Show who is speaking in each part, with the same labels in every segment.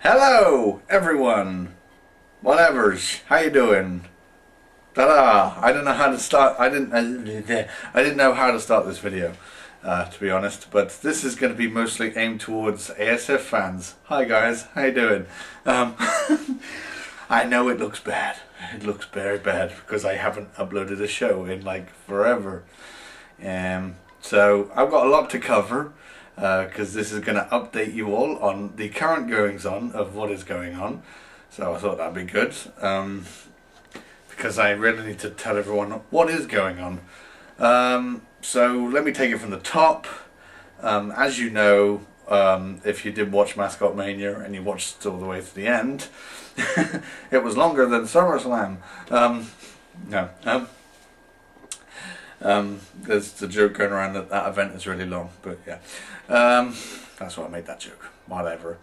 Speaker 1: Hello, everyone. Whatevers. How you doing? Ta-da! I don't know how to start. I didn't know how to start this video, to be honest. But this is going to be mostly aimed towards ASF fans. Hi guys. How you doing? I know it looks bad. It looks very bad because I haven't uploaded a show in like forever. So I've got a lot to cover. Because this is going to update you all on the current goings on of what is going on. So I thought that'd be good, because I really need to tell everyone what is going on. So let me take it from the top. As you know, if you did watch Mascot Mania and you watched all the way to the end, it was longer than SummerSlam. There's the joke going around that that event is really long, but yeah, that's why I made that joke. Whatever.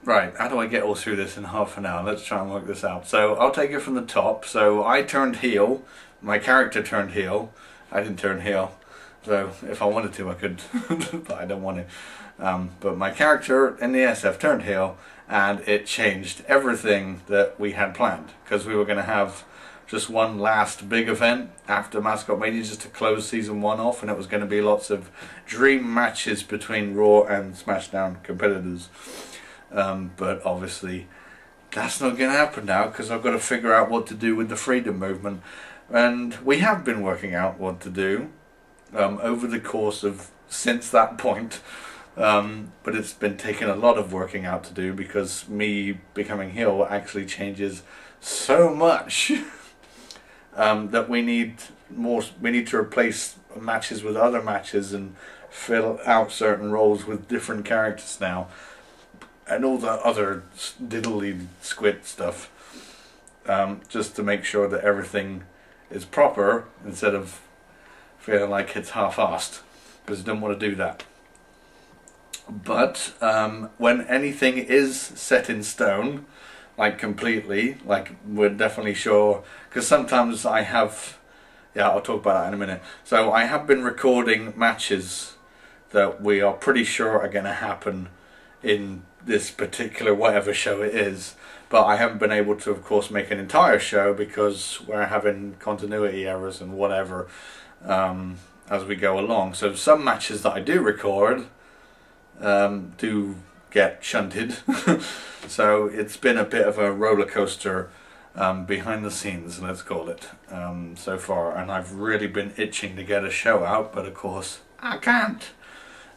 Speaker 1: Right, how do I get all through this in half an hour? Let's try and work this out. So I'll take it from the top. So I turned heel. My character turned heel. I didn't turn heel. So if I wanted to, I could, but I don't want to. But my character in the ASF turned heel, and it changed everything that we had planned, because we were going to have just one last big event after Mascot Mania just to close season 1 off, and it was going to be lots of dream matches between Raw and SmackDown competitors. But obviously that's not going to happen now, because I've got to figure out what to do with the freedom movement, and we have been working out what to do over the course of since that point. But it's been taking a lot of working out to do, because me becoming heel actually changes so much that we need to replace matches with other matches and fill out certain roles with different characters now, and all the other diddly squid stuff, just to make sure that everything is proper instead of feeling like it's half-assed, because I don't want to do that. But when anything is set in stone, like completely, like we're definitely sure, because sometimes I have, I'll talk about that in a minute. So I have been recording matches that we are pretty sure are going to happen in this particular whatever show it is, but I haven't been able to, of course, make an entire show because we're having continuity errors and whatever as we go along. So some matches that I do record do get shunted. So it's been a bit of a roller coaster behind the scenes, let's call it, so far, and I've really been itching to get a show out, but of course I can't,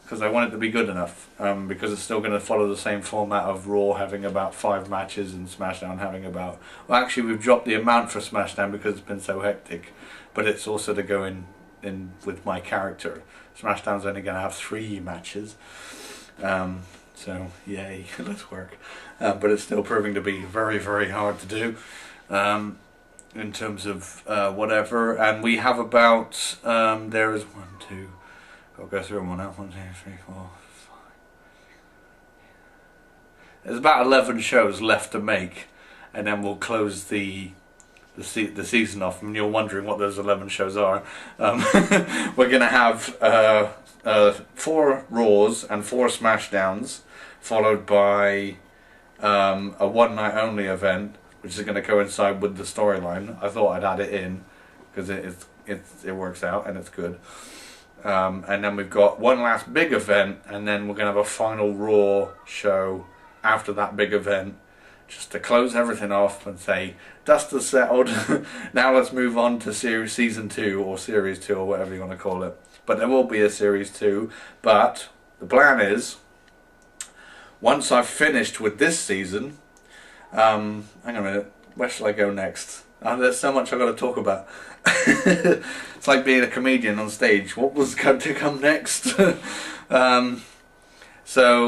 Speaker 1: because I want it to be good enough, because it's still going to follow the same format of Raw having about 5 matches and SmackDown having about, well, actually we've dropped the amount for SmackDown because it's been so hectic, but it's also to go in with my character. SmackDown's only going to have 3 matches. So yay, let's work. But it's still proving to be very, very hard to do in terms of whatever. And we have about, there is 1, 2, I'll go through them all now. 1, 2, 3, 4, 5. There's about 11 shows left to make, and then we'll close the season off. And you're wondering what those 11 shows are. We're going to have 4 Raws and 4 SmackDowns, followed by a one-night only event, which is going to coincide with the storyline. I thought I'd add it in because it works out and it's good. And then we've got one last big event, and then we're going to have a final Raw show after that big event, just to close everything off and say, dust has settled, now let's move on to season 2 or series 2 or whatever you want to call it. But there will be a series 2, but the plan is, once I've finished with this season, hang on a minute, where shall I go next? There's so much I've got to talk about. It's like being a comedian on stage. What was going to come next? So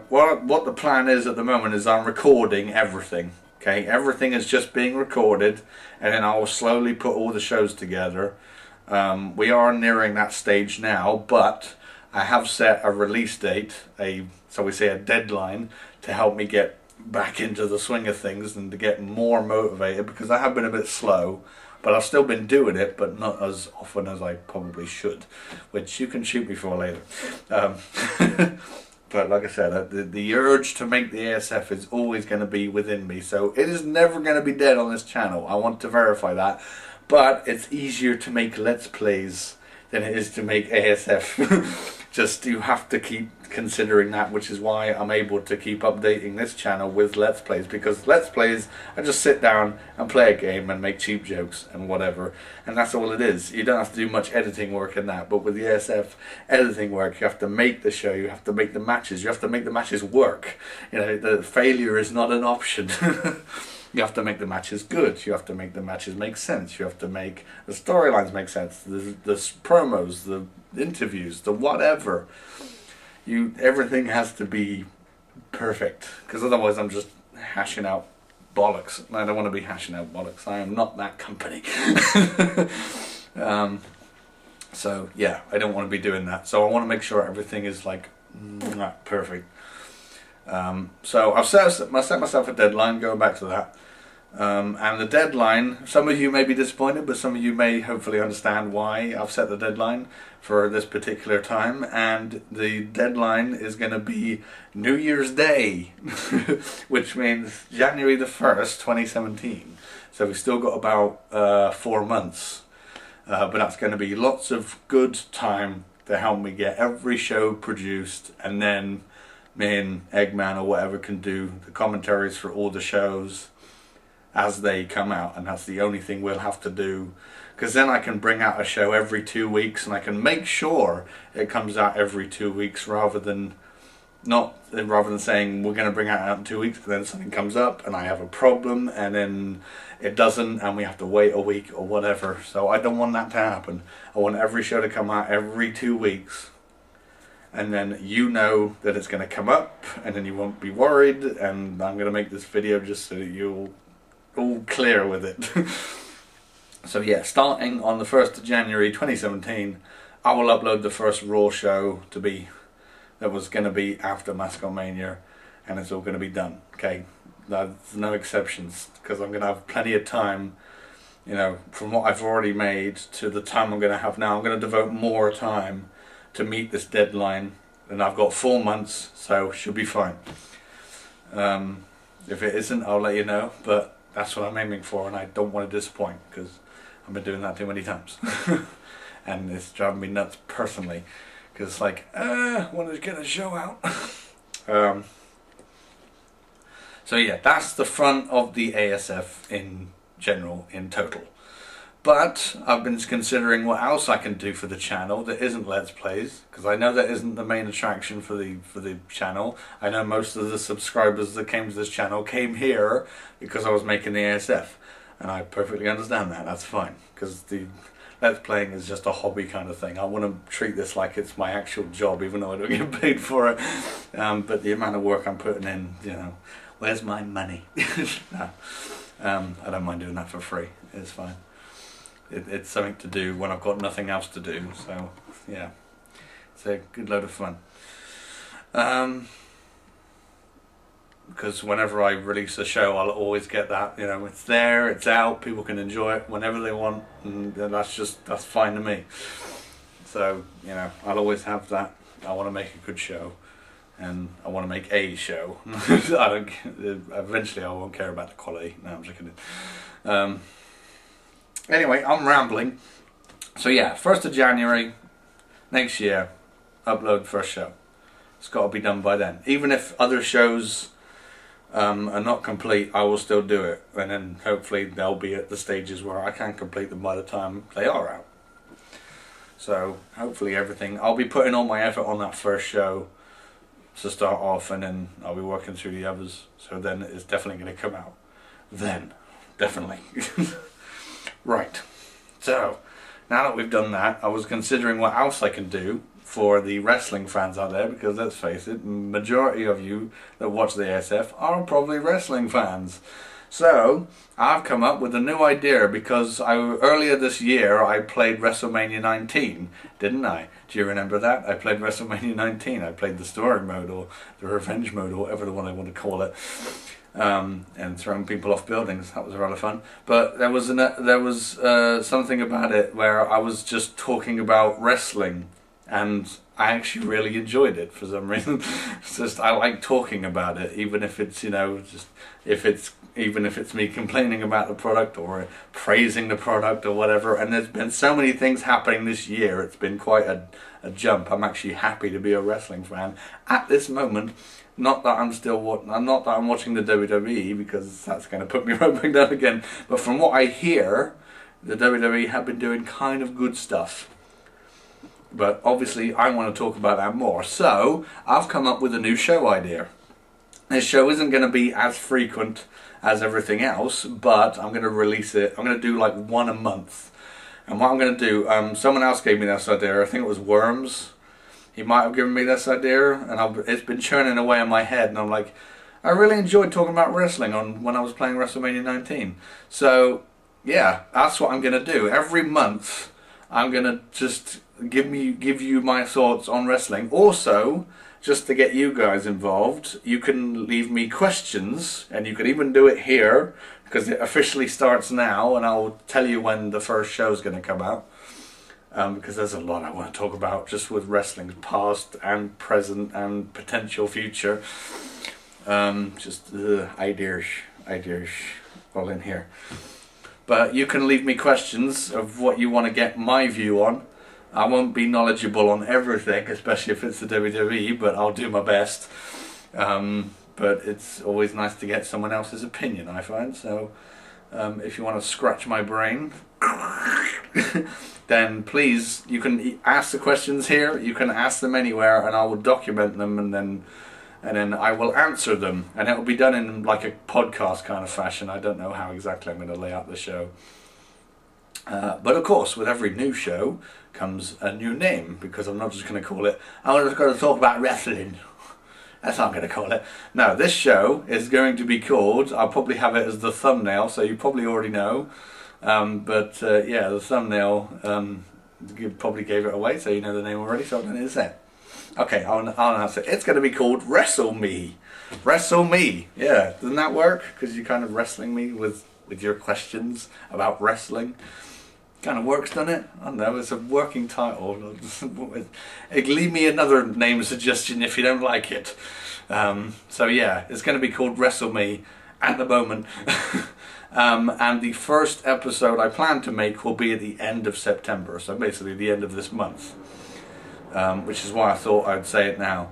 Speaker 1: what the plan is at the moment is I'm recording everything. Okay, everything is just being recorded, and then I'll slowly put all the shows together. We are nearing that stage now, but I have set a release date, so we say a deadline, to help me get back into the swing of things and to get more motivated, because I have been a bit slow but I've still been doing it, but not as often as I probably should, which you can shoot me for later. But like I said, the urge to make the ASF is always going to be within me, so it is never going to be dead on this channel. I want to verify that, but it's easier to make Let's Plays than it is to make ASF. Just, you have to keep considering that, which is why I'm able to keep updating this channel with Let's Plays, because Let's Plays, I just sit down and play a game and make cheap jokes and whatever, and that's all it is. You don't have to do much editing work in that, but with the ASF editing work, you have to make the show, you have to make the matches, you have to make the matches work. You know, the failure is not an option. You have to make the matches good, you have to make the matches make sense, you have to make the storylines make sense, the promos, the interviews, the whatever. Everything has to be perfect, because otherwise I'm just hashing out bollocks. I don't want to be hashing out bollocks. I am not that company. So yeah, I don't want to be doing that. So I want to make sure everything is like perfect. So I've set myself a deadline, going back to that. And the deadline, some of you may be disappointed, but some of you may hopefully understand why I've set the deadline for this particular time. And the deadline is going to be New Year's Day, which means January the 1st, 2017. So we've still got about 4 months. But that's going to be lots of good time to help me get every show produced, and then me and Eggman or whatever can do the commentaries for all the shows as they come out, and that's the only thing we'll have to do, because then I can bring out a show every 2 weeks, and I can make sure it comes out every 2 weeks rather than saying we're going to bring it out in 2 weeks, but then something comes up and I have a problem and then it doesn't and we have to wait a week or whatever. So I don't want that to happen. I want every show to come out every 2 weeks, and then you know that it's going to come up, and then you won't be worried, and I'm going to make this video just so that you'll all clear with it. So yeah, starting on the 1st of January 2017, I will upload the first Raw show that was going to be after Mascot Mania, and it's all going to be done. Okay, there's no exceptions, because I'm going to have plenty of time, you know, from what I've already made to the time I'm going to have now. I'm going to devote more time to meet this deadline, and I've got 4 months, so should be fine. If it isn't, I'll let you know, but that's what I'm aiming for, and I don't want to disappoint, because I've been doing that too many times. And it's driving me nuts personally, because it's like, I want to get a show out. So yeah, that's the front of the ASF in general, in total. But I've been considering what else I can do for the channel that isn't Let's Plays, because I know that isn't the main attraction for the channel. I know most of the subscribers that came to this channel came here because I was making the ASF, and I perfectly understand that. That's fine, because the Let's Playing is just a hobby kind of thing. I want to treat this like it's my actual job, even though I don't get paid for it. But the amount of work I'm putting in, you know, where's my money? No, I don't mind doing that for free. It's fine. It's something to do when I've got nothing else to do, so yeah, it's a good load of fun. Because whenever I release a show, I'll always get that, you know, it's there, it's out, people can enjoy it whenever they want, and that's fine to me. So, you know, I'll always have that. I want to make a good show, and I want to make a show. Eventually I won't care about the quality. No, I'm just kidding. Anyway, I'm rambling. So yeah, 1st of January next year, upload first show. It's got to be done by then. Even if other shows are not complete, I will still do it. And then hopefully they'll be at the stages where I can complete them by the time they are out. So hopefully everything, I'll be putting all my effort on that first show to start off, and then I'll be working through the others. So then it's definitely going to come out. Then, definitely. Right, so now that we've done that, I was considering what else I can do for the wrestling fans out there, because let's face it, majority of you that watch the ASF are probably wrestling fans. So I've come up with a new idea, because earlier this year I played WrestleMania 19, didn't I? Do you remember that? I played WrestleMania 19. I played the story mode or the revenge mode or whatever the one I want to call it. and throwing people off buildings. That was rather fun. But there was something about it where I was just talking about wrestling, and I actually really enjoyed it for some reason. It's just I like talking about it, even if it's even if it's me complaining about the product or praising the product or whatever. And there's been so many things happening this year. It's been quite a jump. I'm actually happy to be a wrestling fan at this moment. Not that I'm watching the WWE, because that's going to put me right back down again. But from what I hear, the WWE have been doing kind of good stuff. But obviously I want to talk about that more. So I've come up with a new show idea. This show isn't going to be as frequent as everything else, but I'm going to release it. I'm going to do like one a month. And what I'm going to do, someone else gave me this idea. I think it was Worms. He might have given me this idea, and it's been churning away in my head. And I'm like, I really enjoyed talking about wrestling when I was playing WrestleMania 19. So yeah, that's what I'm going to do. Every month, I'm going to just give you my thoughts on wrestling. Also, just to get you guys involved, you can leave me questions, and you can even do it here, because it officially starts now, and I'll tell you when the first show is going to come out, because there's a lot I want to talk about just with wrestling's past and present and potential future. Just ideas all in here. But you can leave me questions of what you want to get my view on. I won't be knowledgeable on everything, especially if it's the WWE, but I'll do my best. But it's always nice to get someone else's opinion, I find. So if you want to scratch my brain, then please, you can ask the questions here. You can ask them anywhere, and I will document them, and then I will answer them. And it will be done in like a podcast kind of fashion. I don't know how exactly I'm going to lay out the show. But of course, with every new show comes a new name, because I'm not just going to call it, I'm just going to talk about wrestling. That's what I'm going to call it. No, this show is going to be called, I'll probably have it as the thumbnail, so you probably already know. But yeah, the thumbnail probably gave it away, so you know the name already, so I don't need to say it. Okay, I'll announce it. It's going to be called Wrestle Me. Wrestle Me. Yeah, doesn't that work? Because you're kind of wrestling me with your questions about wrestling. Kind of works, doesn't it? I don't know, it's a working title. Leave me another name suggestion if you don't like it. So yeah, it's going to be called Wrestle Me at the moment. And the first episode I plan to make will be at the end of September, so basically the end of this month. Which is why I thought I'd say it now,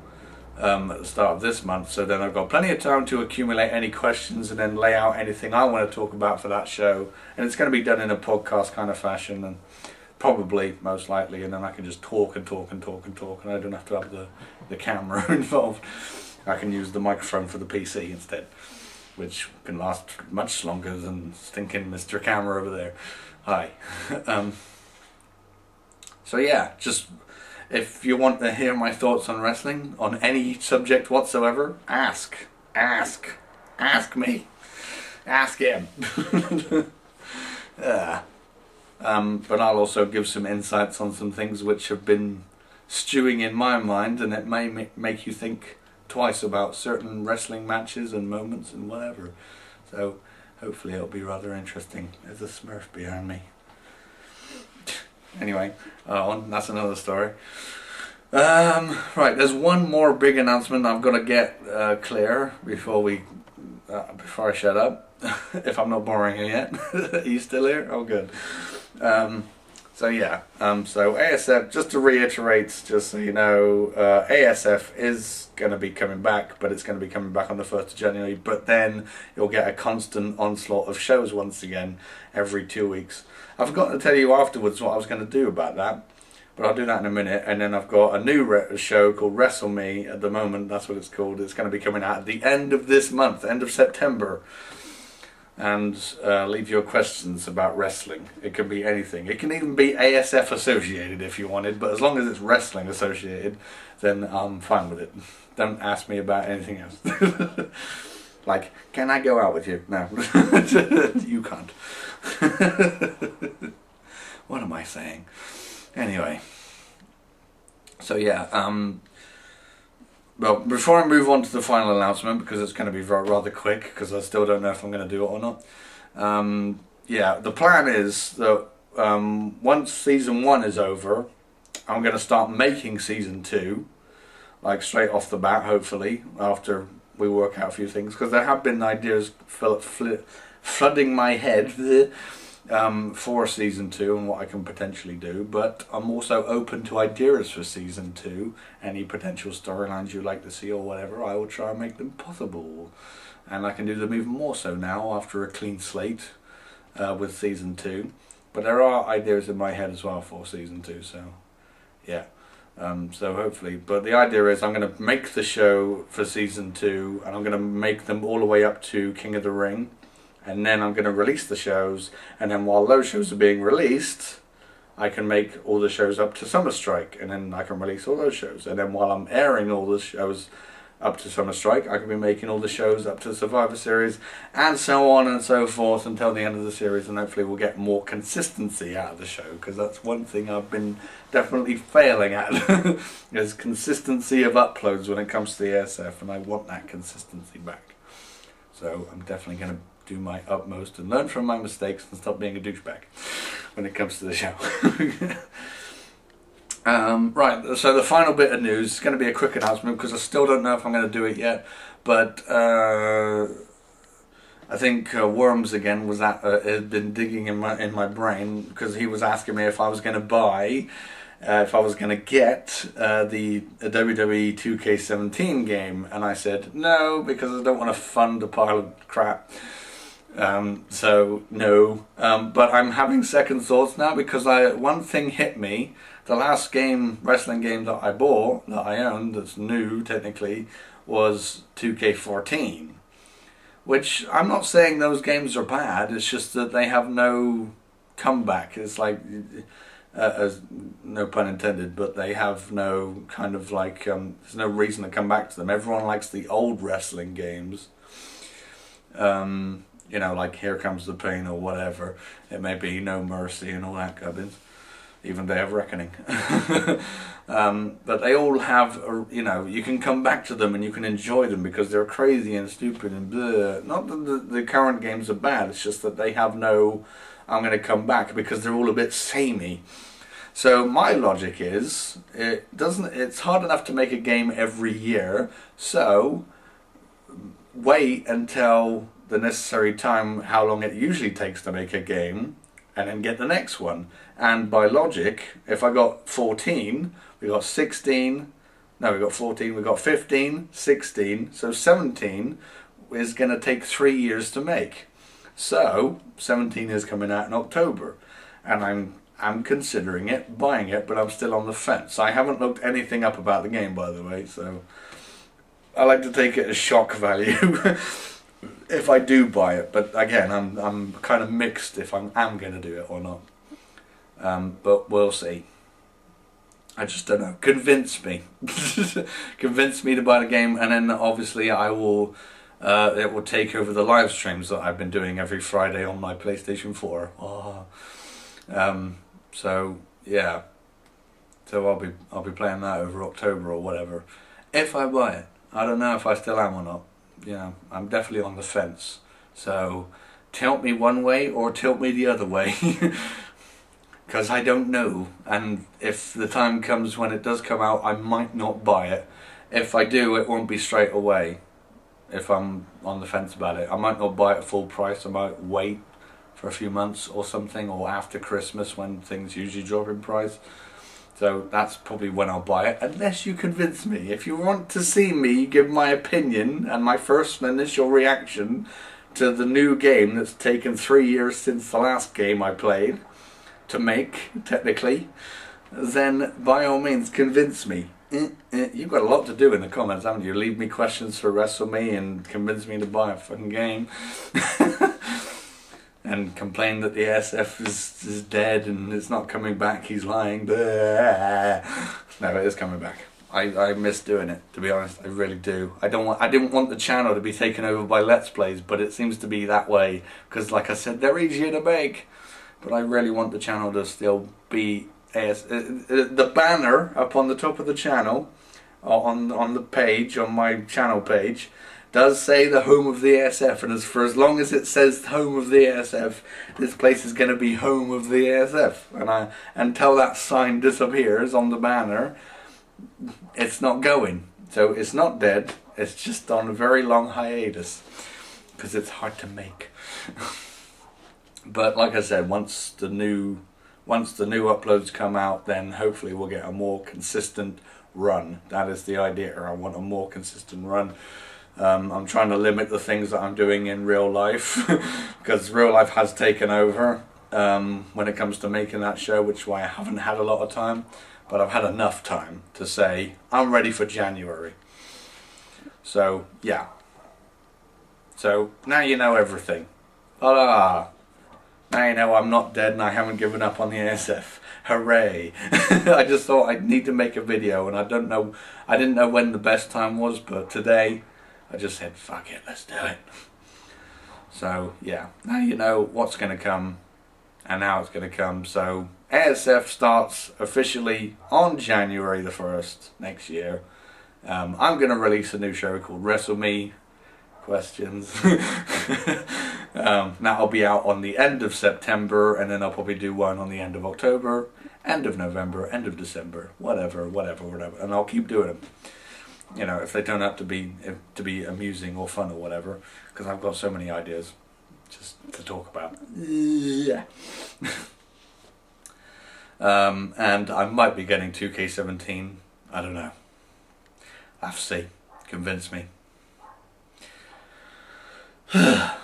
Speaker 1: at the start of this month, so then I've got plenty of time to accumulate any questions and then lay out anything I want to talk about for that show. And it's going to be done in a podcast kind of fashion, and probably, most likely, and then I can just talk and talk and talk and talk, and I don't have to have the camera involved. I can use the microphone for the PC instead, which can last much longer than stinking Mr. Camera over there. Hi. So yeah, just if you want to hear my thoughts on wrestling, on any subject whatsoever, ask me. Ask him. But I'll also give some insights on some things which have been stewing in my mind, and it may make you think twice about certain wrestling matches and moments and whatever. So hopefully it'll be rather interesting. There's a Smurf behind me. Anyway, that's another story. Right, there's one more big announcement I've got to get clear before I shut up. If I'm not boring you yet. Are you still here? Oh, good. So yeah, so ASF, just to reiterate, just so you know, ASF is going to be coming back, but it's going to be coming back on the 1st of January, but then you'll get a constant onslaught of shows once again every 2 weeks. I forgot to tell you afterwards what I was going to do about that, but I'll do that in a minute. And then I've got a new show called Wrestle Me at the moment, that's what it's called. It's going to be coming out at the end of this month, end of September. And leave your questions about wrestling. It can be anything. It can even be ASF associated if you wanted, but as long as it's wrestling associated, then I'm fine with it. Don't ask me about anything else. Like, can I go out with you? No. You can't. What am I saying? Anyway. So yeah, well, before I move on to the final announcement, because it's going to be rather quick, because I still don't know if I'm going to do it or not. Yeah, the plan is that once season 1 is over, I'm going to start making season 2, like straight off the bat, hopefully, after we work out a few things, because there have been ideas flooding my head for season 2 and what I can potentially do, but I'm also open to ideas for season 2. Any potential storylines you'd like to see or whatever, I will try and make them possible, and I can do them even more so now after a clean slate with season 2. But there are ideas in my head as well for season 2, so yeah. So hopefully, but the idea is I'm going to make the show for season 2, and I'm going to make them all the way up to King of the Ring, and then I'm going to release the shows, and then while those shows are being released, I can make all the shows up to Summer Strike, and then I can release all those shows, and then while I'm airing all the shows up to Summer Strike, I can be making all the shows up to Survivor Series, and so on and so forth until the end of the series, and hopefully we'll get more consistency out of the show, because that's one thing I've been definitely failing at, is consistency of uploads when it comes to the ASF, and I want that consistency back. So I'm definitely going to do my utmost and learn from my mistakes and stop being a douchebag when it comes to the show. Right, so the final bit of news is going to be a quick announcement, because I still don't know if I'm going to do it yet, but I think Worms again was had been digging in my brain, because he was asking me if I was going to buy, if I was going to get the WWE 2K17 game, and I said no, because I don't want to fund a pile of crap. So no, but I'm having second thoughts now, because one thing hit me. The last wrestling game that I bought, that I owned, that's new technically, was 2K14. Which, I'm not saying those games are bad, it's just that they have no comeback. It's like, no pun intended, but they have no kind of like, there's no reason to come back to them. Everyone likes the old wrestling games. You know, like Here Comes the Pain or whatever. It may be No Mercy and all that gubbins. Even Day of Reckoning. But they all have, you know, you can come back to them and you can enjoy them because they're crazy and stupid and blah. Not that the current games are bad, it's just that they have no, I'm going to come back, because they're all a bit samey. So my logic is, it's hard enough to make a game every year, so wait until the necessary time, how long it usually takes to make a game, and then get the next one. And by logic, if I got 14, we got 16, no, we got 14, we got 15, 16, so 17 is going to take 3 years to make. So 17 is coming out in October, and I'm considering it, buying it, but I'm still on the fence. I haven't looked anything up about the game, by the way, so I like to take it as shock value if I do buy it. But again, I'm kind of mixed if I am going to do it or not. But we'll see. I just don't know. Convince me. Convince me to buy the game, and then obviously I will. It will take over the live streams that I've been doing every Friday on my PlayStation 4. Oh. So yeah. So I'll be playing that over October or whatever. If I buy it, I don't know if I still am or not. You know, I'm definitely on the fence. So tilt me one way or tilt me the other way. Because I don't know, and if the time comes when it does come out, I might not buy it. If I do, it won't be straight away, if I'm on the fence about it. I might not buy it at full price, I might wait for a few months or something, or after Christmas when things usually drop in price. So that's probably when I'll buy it, unless you convince me. If you want to see me give my opinion and my first initial reaction to the new game that's taken 3 years since the last game I played to make, technically, then by all means convince me. You've got a lot to do in the comments, haven't you? Leave me questions for Wrestle Me and convince me to buy a fucking game. And complain that the ASF is dead and it's not coming back, he's lying. No, it is coming back. I miss doing it, to be honest, I really do. I didn't want the channel to be taken over by Let's Plays, but it seems to be that way, because like I said, they're easier to make. But I really want the channel to still be the banner up on the top of the channel. on the page, on my channel page, does say the home of the ASF, and for as long as it says home of the ASF, this place is going to be home of the ASF. And until that sign disappears on the banner, it's not going. So it's not dead. It's just on a very long hiatus because it's hard to make. But like I said, once the new uploads come out, then hopefully we'll get a more consistent run. That is the idea. I want a more consistent run. I'm trying to limit the things that I'm doing in real life because real life has taken over when it comes to making that show, which is why I haven't had a lot of time, but I've had enough time to say I'm ready for January. So yeah, so now you know everything. Now you know I'm not dead and I haven't given up on the ASF. Hooray. I just thought I'd need to make a video, and I didn't know when the best time was, but today I just said, fuck it, let's do it. So yeah, now you know what's going to come and how it's going to come. So ASF starts officially on January the 1st next year. I'm going to release a new show called Wrestle Me Questions. That'll be out on the end of September, and then I'll probably do one on the end of October, end of November, end of December, whatever, and I'll keep doing them. You know, if they turn out to be amusing or fun or whatever, because I've got so many ideas just to talk about. Yeah. And I might be getting 2K17. I don't know. I'll have to see. Convince me.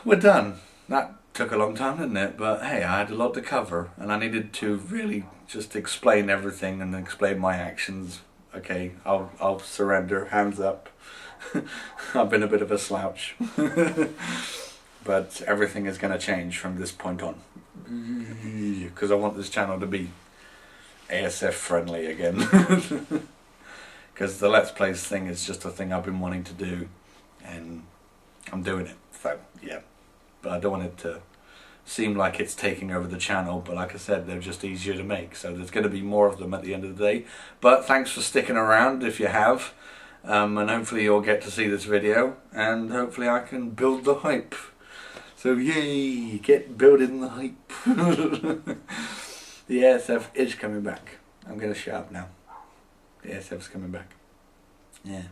Speaker 1: We're done. That took a long time, didn't it? But hey, I had a lot to cover, and I needed to really just explain everything and explain my actions. Okay, I'll surrender. Hands up. I've been a bit of a slouch. But everything is going to change from this point on. Because I want this channel to be ASF friendly again. Because the Let's Plays thing is just a thing I've been wanting to do. And I'm doing it. So, yeah. But I don't want it to seem like it's taking over the channel, but like I said, they're just easier to make, so there's going to be more of them at the end of the day. But thanks for sticking around if you have, and hopefully you'll get to see this video, and hopefully I can build the hype. So yay, get building the hype. The ASF is coming back. I'm going to shut up now. The ASF's coming back. Yeah.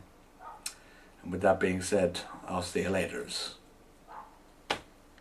Speaker 1: And with that being said, I'll see you later.